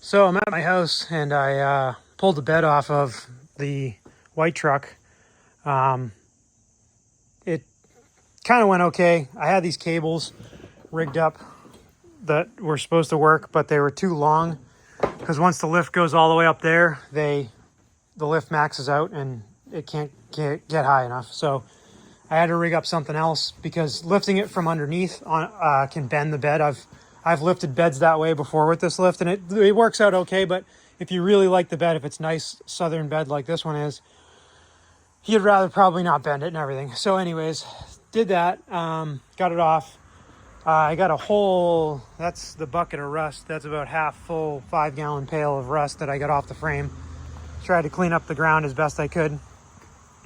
So I'm at my house and I pulled the bed off of the white truck. It kind of went okay. I had these cables rigged up that were supposed to work, but they were too long because once the lift goes all the way up there, the lift maxes out and it can't get high enough. So I had to rig up something else because lifting it from underneath can bend the bed. I've lifted beds that way before with this lift, and it works out okay. But if you really like the bed, if it's nice southern bed like this one is, you'd rather probably not bend it and everything. So anyways, did that, got it off. I got a whole, that's the bucket of rust. That's about half full 5-gallon pail of rust that I got off the frame. Tried to clean up the ground as best I could.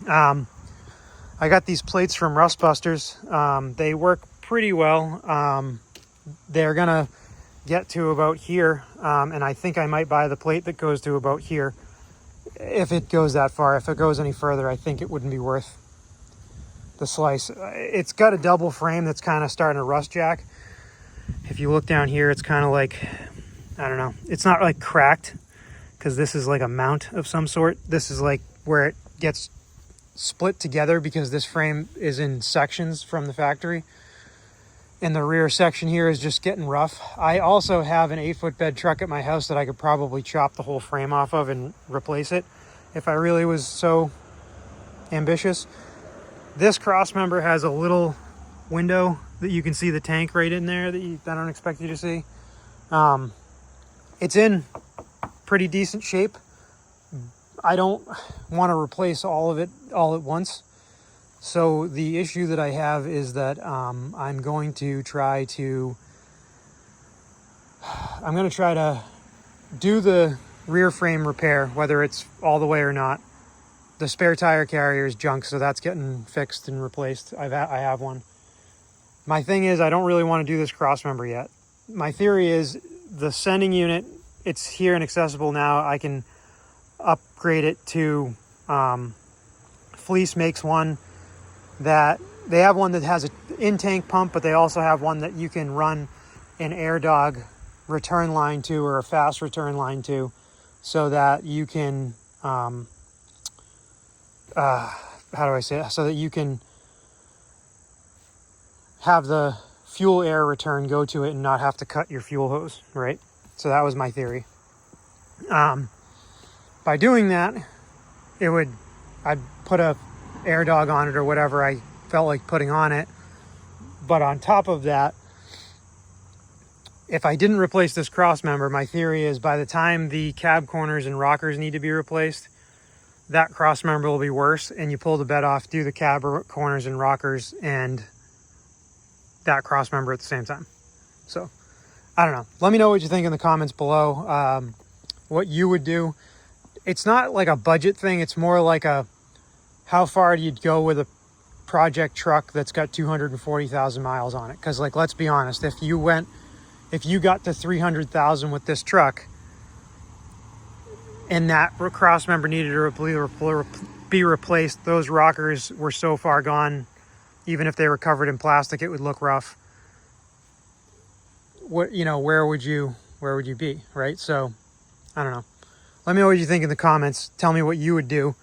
I got these plates from Rust Busters. They work pretty well. They're gonna get to about here, and I think I might buy the plate that goes to about here if it goes that far. If it goes any further, I think it wouldn't be worth the slice. It's got a double frame that's kind of starting to rust jack. If you look down here, it's kind of like, I don't know, it's not like cracked because this is like a mount of some sort. This is like where it gets split together because this frame is in sections from the factory. And the rear section here is just getting rough. I also have an 8-foot bed truck at my house that I could probably chop the whole frame off of and replace it if I really was so ambitious. This cross member has a little window that you can see the tank right in there that I don't expect you to see. It's in pretty decent shape. I don't want to replace all of it all at once. So the issue that I have is that I'm going to try to do the rear frame repair, whether it's all the way or not. The spare tire carrier is junk, so that's getting fixed and replaced. I have one. My thing is, I don't really want to do this cross member yet. My theory is the sending unit, it's here and accessible now. I can upgrade it to, Fleece makes one that they have one that has an in-tank pump, but they also have one that you can run an AirDog return line to or a fast return line to, so that you can, how do I say it? So that you can have the fuel air return go to it and not have to cut your fuel hose, right? So that was my theory. By doing that, I'd put a AirDog on it or whatever I felt like putting on it. But on top of that, if I didn't replace this cross member, my theory is by the time the cab corners and rockers need to be replaced, that cross member will be worse, and you pull the bed off, do the cab corners and rockers and that cross member at the same time. So I don't know. Let me know what you think in the comments below. What you would do. It's not like a budget thing. It's more like how far do you go with a project truck that's got 240,000 miles on it? Because, like, let's be honest, if you got to 300,000 with this truck and that cross member needed to be replaced, those rockers were so far gone, even if they were covered in plastic, it would look rough. Where would you be, right? So I don't know. Let me know what you think in the comments. Tell me what you would do.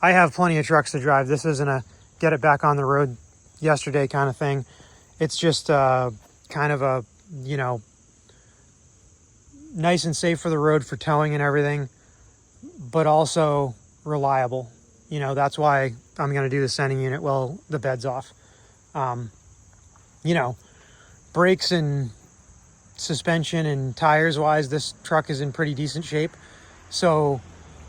I have plenty of trucks to drive. This isn't a get it back on the road yesterday kind of thing. It's just kind of a, nice and safe for the road for towing and everything, but also reliable. That's why I'm going to do the sending unit while the bed's off. Brakes and suspension and tires wise, this truck is in pretty decent shape. So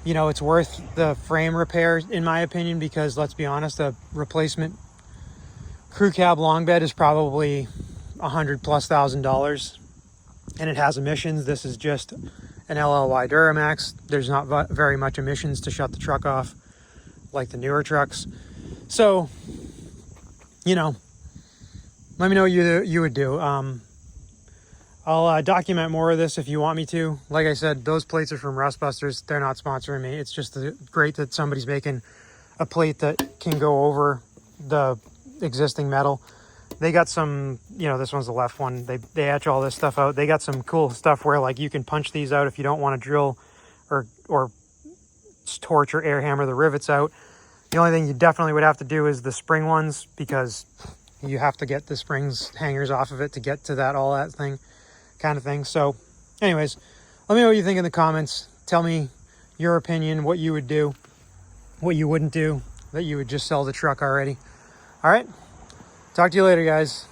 it's worth the frame repair in my opinion, because let's be honest, a replacement crew cab long bed is probably $100,000+, and it has emissions. This is just an LLY Duramax. There's not very much emissions to shut the truck off like the newer trucks. So let me know what you would do. I'll document more of this if you want me to. Like I said, those plates are from Rust Busters. They're not sponsoring me. It's just great that somebody's making a plate that can go over the existing metal. They got some, you know, this one's the left one. They etch all this stuff out. They got some cool stuff where like you can punch these out if you don't want to drill or torch or air hammer the rivets out. The only thing you definitely would have to do is the spring ones, because you have to get the springs hangers off of it to get to that, all that thing kind of thing. So anyways, let me know what you think in the comments. Tell me your opinion, what you would do, what you wouldn't do, that you would just sell the truck already. All right. Talk to you later, guys.